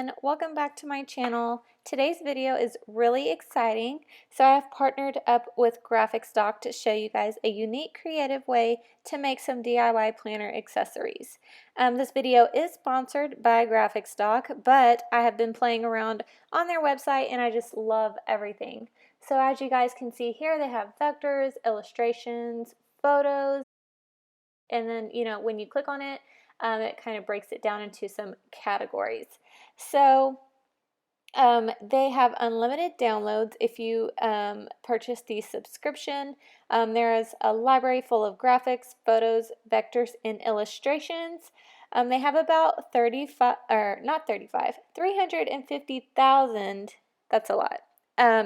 everyone, welcome back to my channel. Today's video is really exciting. So I have partnered up with Graphic Stock to show you guys a unique creative way to make some DIY planner accessories. This video is sponsored by Graphic Stock, but I have been playing around on their website and I just love everything. So as you guys can see here, they have vectors, illustrations, photos, and then when you click on it, it kind of breaks it down into some categories. So they have unlimited downloads if you purchase the subscription. There is a library full of graphics, photos, vectors, and illustrations. They have about 350,000, that's a lot,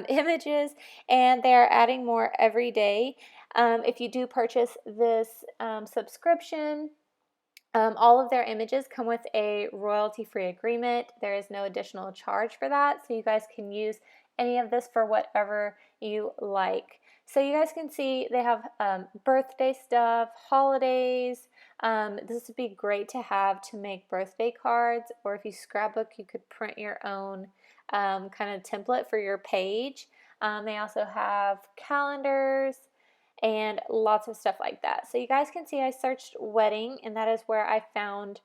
images, and they are adding more every day. If you do purchase this subscription, all of their images come with a royalty-free agreement. There is no additional charge for that, so you guys can use any of this for whatever you like. So you guys can see they have birthday stuff, holidays. This would be great to have to make birthday cards, or if you scrapbook, you could print your own kind of template for your page. They also have calendars and lots of stuff like that. So you guys can see I searched wedding, and that is where I found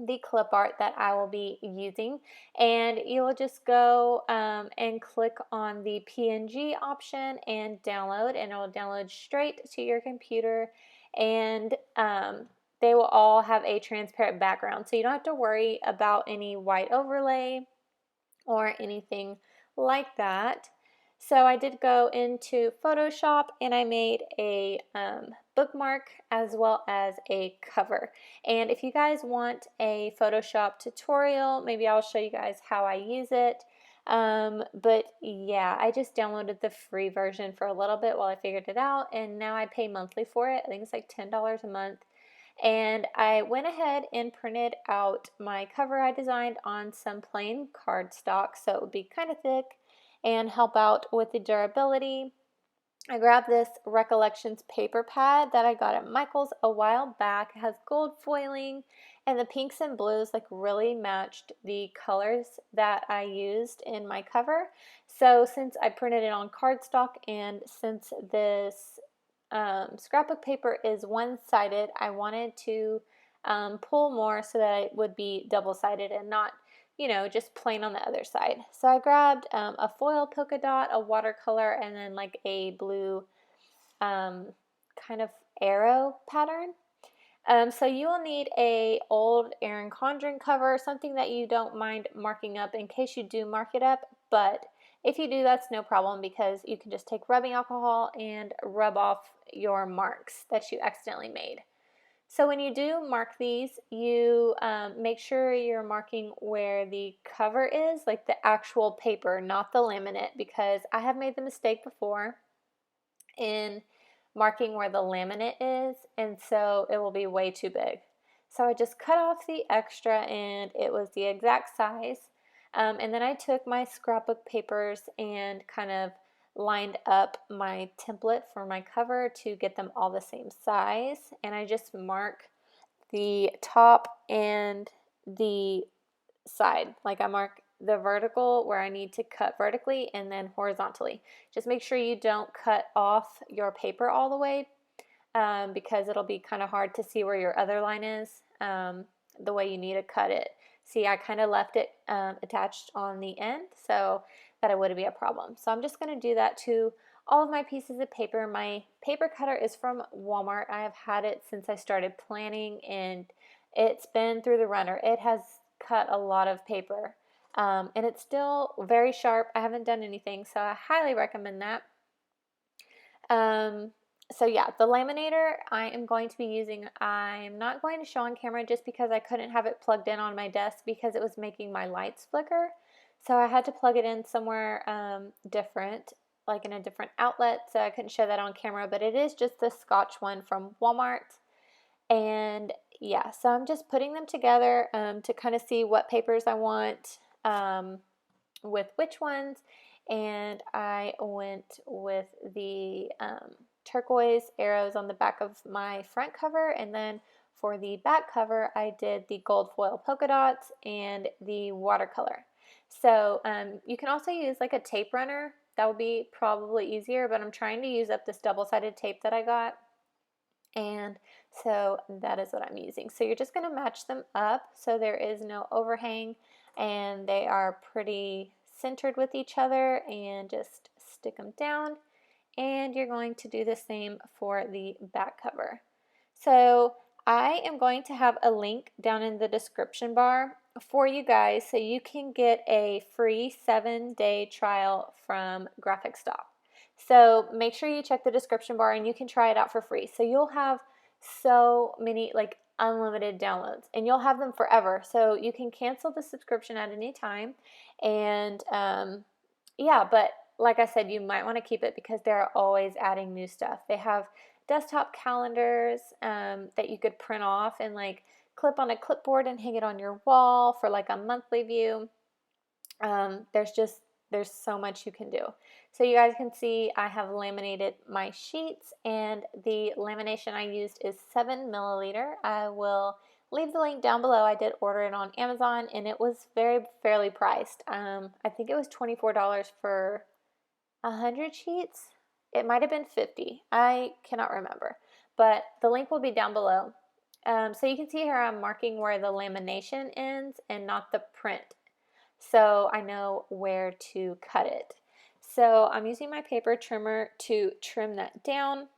the clip art that I will be using. And you will just go and click on the PNG option and download, and it will download straight to your computer. And they will all have a transparent background, so you don't have to worry about any white overlay or anything like that. So I did go into Photoshop and I made a bookmark as well as a cover. And if you guys want a Photoshop tutorial, maybe I'll show you guys how I use it. But yeah, I just downloaded the free version for a little bit while I figured it out, and now I pay monthly for it. I think it's like $10 a month. And I went ahead and printed out my cover I designed on some plain cardstock, so it would be kind of thick and help out with the durability. I grabbed this Recollections paper pad that I got at Michael's a while back. It has gold foiling, and the pinks and blues like really matched the colors that I used in my cover. So since I printed it on cardstock, and since this scrapbook paper is one-sided, I wanted to pull more so that it would be double-sided and not, just plain on the other side. So I grabbed a foil polka dot, a watercolor, and then like a blue kind of arrow pattern. So you will need a old Erin Condren cover, something that you don't mind marking up in case you do mark it up, but if you do, that's no problem, because you can just take rubbing alcohol and rub off your marks that you accidentally made. So when you do mark these, you make sure you're marking where the cover is, like the actual paper, not the laminate, because I have made the mistake before in marking where the laminate is, and so it will be way too big. So I just cut off the extra, and it was the exact size. And then I took my scrapbook papers and kind of lined up my template for my cover to get them all the same size, and I just mark the top and the side. Like I mark the vertical where I need to cut vertically, and then horizontally. Just make sure you don't cut off your paper all the way, because it'll be kind of hard to see where your other line is the way you need to cut it. See, I kind of left it attached on the end so that it wouldn't be a problem. So I'm just going to do that to all of my pieces of paper. My paper cutter is from Walmart. I have had it since I started planning, and it's been through the runner. It has cut a lot of paper, and it's still very sharp. I haven't done anything, so I highly recommend that. So yeah, the laminator I am going to be using, I'm not going to show on camera just because I couldn't have it plugged in on my desk because it was making my lights flicker. So I had to plug it in somewhere different, like in a different outlet, so I couldn't show that on camera, but it is just the Scotch one from Walmart. And yeah, so I'm just putting them together to kind of see what papers I want with which ones. And I went with the turquoise arrows on the back of my front cover, and then for the back cover I did the gold foil polka dots and the watercolor. So you can also use like a tape runner. That would be probably easier, but I'm trying to use up this double-sided tape that I got, and so that is what I'm using. So you're just going to match them up so there is no overhang and they are pretty centered with each other, and just stick them down. And you're going to do the same for the back cover. So I am going to have a link down in the description bar for you guys so you can get a free 7-day trial from Graphic Stop. So make sure you check the description bar and you can try it out for free. So you'll have so many, like, unlimited downloads, and you'll have them forever. So you can cancel the subscription at any time. And yeah, but like I said, you might want to keep it because they're always adding new stuff. They have desktop calendars that you could print off and like clip on a clipboard and hang it on your wall for like a monthly view. There's so much you can do. So you guys can see I have laminated my sheets, and the lamination I used is 7 milliliter. I will leave the link down below. I did order it on Amazon and it was very fairly priced. I think it was $24 for 100 sheets. It might have been 50. I cannot remember, but the link will be down below. So you can see here I'm marking where the lamination ends and not the print, so I know where to cut it. So I'm using my paper trimmer to trim that down.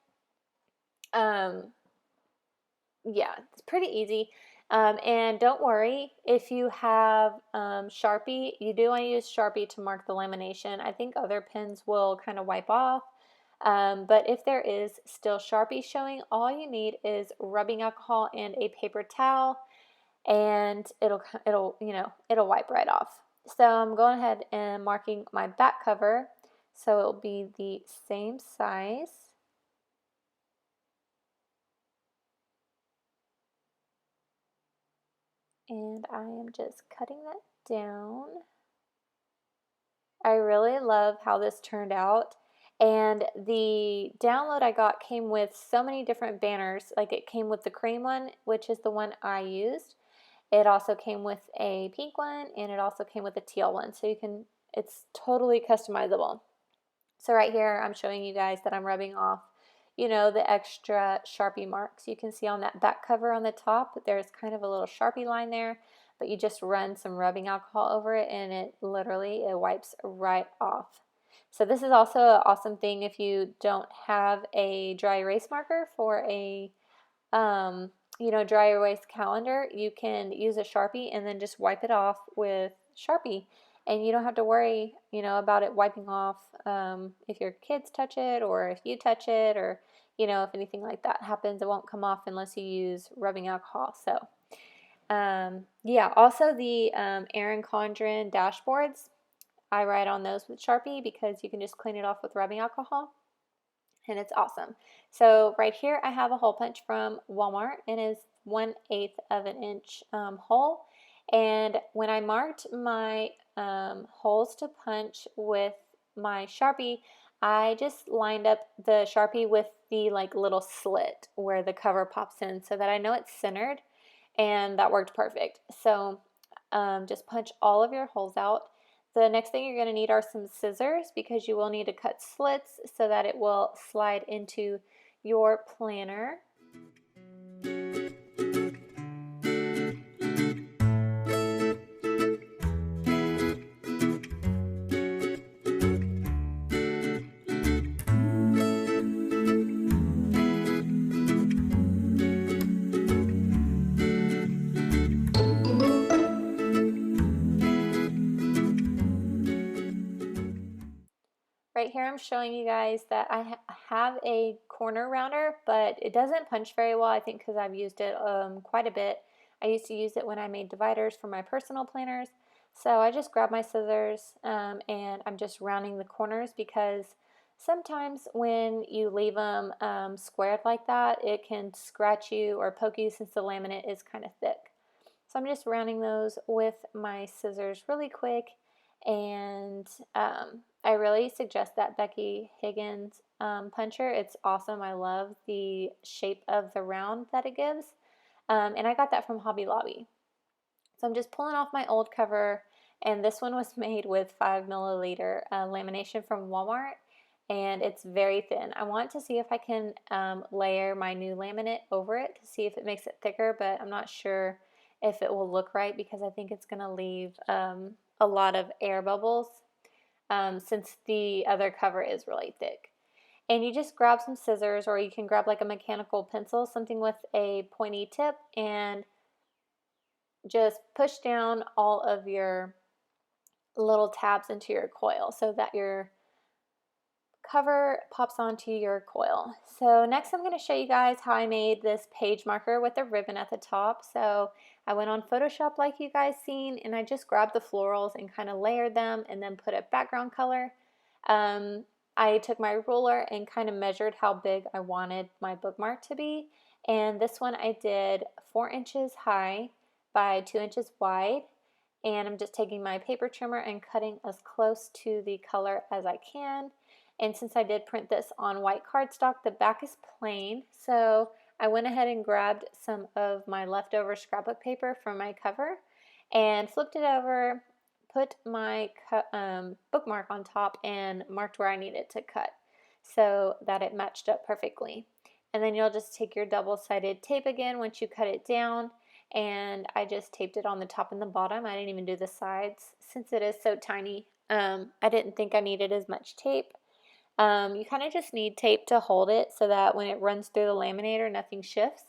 Yeah, it's pretty easy. And don't worry if you have Sharpie. You do want to use Sharpie to mark the lamination. I think other pens will kind of wipe off. But if there is still Sharpie showing, all you need is rubbing alcohol and a paper towel, and it'll wipe right off. So I'm going ahead and marking my back cover, so it'll be the same size. And I am just cutting that down. I really love how this turned out. And the download I got came with so many different banners. Like, it came with the cream one, which is the one I used. It also came with a pink one, and it also came with a teal one. So it's totally customizable. So right here, I'm showing you guys that I'm rubbing off, the extra Sharpie marks. You can see on that back cover on the top, there's kind of a little Sharpie line there, but you just run some rubbing alcohol over it, and it wipes right off. So this is also an awesome thing if you don't have a dry erase marker for a dry erase calendar. You can use a Sharpie and then just wipe it off with Sharpie, and you don't have to worry, about it wiping off if your kids touch it or if you touch it, or if anything like that happens, it won't come off unless you use rubbing alcohol. So yeah, also the Erin Condren dashboards, I write on those with Sharpie because you can just clean it off with rubbing alcohol, and it's awesome. So right here I have a hole punch from Walmart, and it is 1/8 of an inch hole. And when I marked my holes to punch with my Sharpie, I just lined up the Sharpie with the little slit where the cover pops in so that I know it's centered, and that worked perfect. So just punch all of your holes out. The next thing you're going to need are some scissors, because you will need to cut slits so that it will slide into your planner. Right here I'm showing you guys that I have a corner rounder, but it doesn't punch very well, I think because I've used it quite a bit. I used to use it when I made dividers for my personal planners. So I just grab my scissors and I'm just rounding the corners, because sometimes when you leave them squared like that, it can scratch you or poke you since the laminate is kind of thick. So I'm just rounding those with my scissors really quick. And I really suggest that Becky Higgins puncher. It's awesome. I love the shape of the round that it gives. And I got that from Hobby Lobby. So I'm just pulling off my old cover, and this one was made with 5 milliliter lamination from Walmart, and it's very thin. I want to see if I can layer my new laminate over it to see if it makes it thicker, but I'm not sure if it will look right because I think it's going to leave a lot of air bubbles since the other cover is really thick. And you just grab some scissors, or you can grab like a mechanical pencil, something with a pointy tip, and just push down all of your little tabs into your coil so that your cover pops onto your coil. So next I'm going to show you guys how I made this page marker with a ribbon at the top. So I went on Photoshop like you guys seen, and I just grabbed the florals and kind of layered them and then put a background color. I took my ruler and kind of measured how big I wanted my bookmark to be, and this one I did 4 inches high by 2 inches wide, and I'm just taking my paper trimmer and cutting as close to the color as I can. And since I did print this on white cardstock, the back is plain, so I went ahead and grabbed some of my leftover scrapbook paper from my cover and flipped it over, put my bookmark on top, and marked where I needed to cut so that it matched up perfectly. And then you'll just take your double-sided tape again once you cut it down, and I just taped it on the top and the bottom. I didn't even do the sides since it is so tiny. I didn't think I needed as much tape. You kind of just need tape to hold it so that when it runs through the laminator, nothing shifts.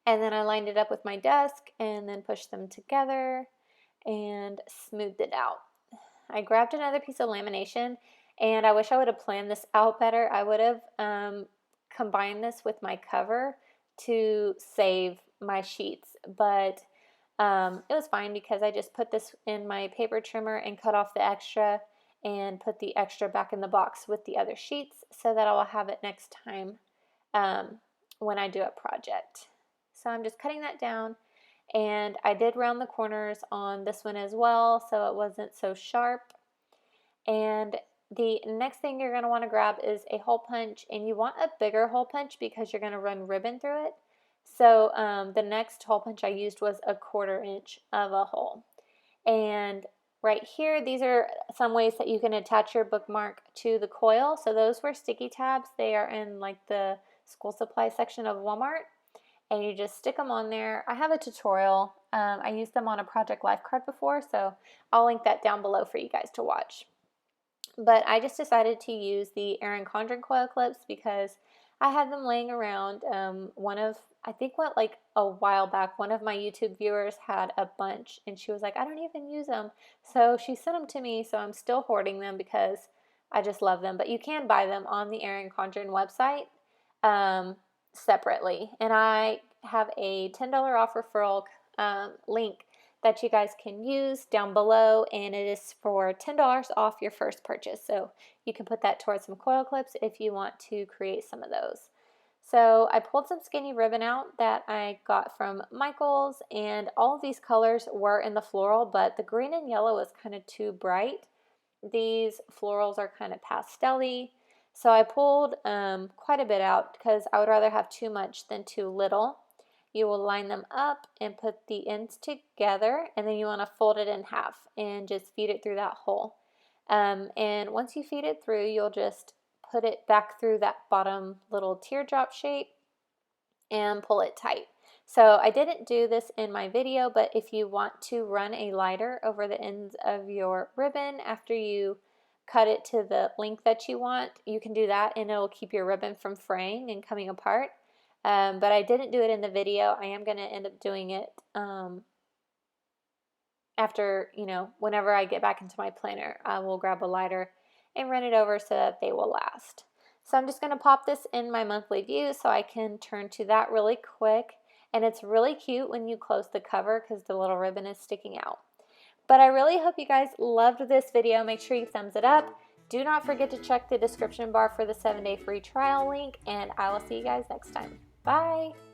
And then I lined it up with my desk and then pushed them together and smoothed it out. I grabbed another piece of lamination, and I wish I would have planned this out better. I would have combined this with my cover to save my sheets, but it was fine because I just put this in my paper trimmer and cut off the extra and put the extra back in the box with the other sheets so that I will have it next time when I do a project. So I'm just cutting that down, and I did round the corners on this one as well so it wasn't so sharp. And the next thing you're going to want to grab is a hole punch, and you want a bigger hole punch because you're going to run ribbon through it. So the next hole punch I used was a 1/4 inch of a hole. And right here, these are some ways that you can attach your bookmark to the coil. So those were sticky tabs. They are in like the school supply section of Walmart, and you just stick them on there. I have a tutorial. I used them on a project life card before, so I'll link that down below for you guys to watch. But I just decided to use the Erin Condren coil clips because I had them laying around. I think like a while back, one of my YouTube viewers had a bunch, and she was like, I don't even use them. So she sent them to me, so I'm still hoarding them because I just love them. But you can buy them on the Erin Condren website separately. And I have a $10 off referral link that you guys can use down below, and it is for $10 off your first purchase. So you can put that towards some coil clips if you want to create some of those. So I pulled some skinny ribbon out that I got from Michael's, and all of these colors were in the floral, but the green and yellow was kind of too bright. These florals are kind of pastel-y, so I pulled quite a bit out because I would rather have too much than too little. You will line them up and put the ends together, and then you want to fold it in half and just feed it through that hole. And once you feed it through, you'll just put it back through that bottom little teardrop shape and pull it tight. So I didn't do this in my video, but if you want to run a lighter over the ends of your ribbon after you cut it to the length that you want, you can do that, and it'll keep your ribbon from fraying and coming apart. But I didn't do it in the video. I am going to end up doing it after, whenever I get back into my planner. I will grab a lighter and run it over so that they will last. So I'm just going to pop this in my monthly view so I can turn to that really quick. And it's really cute when you close the cover because the little ribbon is sticking out. But I really hope you guys loved this video. Make sure you thumbs it up. Do not forget to check the description bar for the 7-day free trial link, and I will see you guys next time. Bye!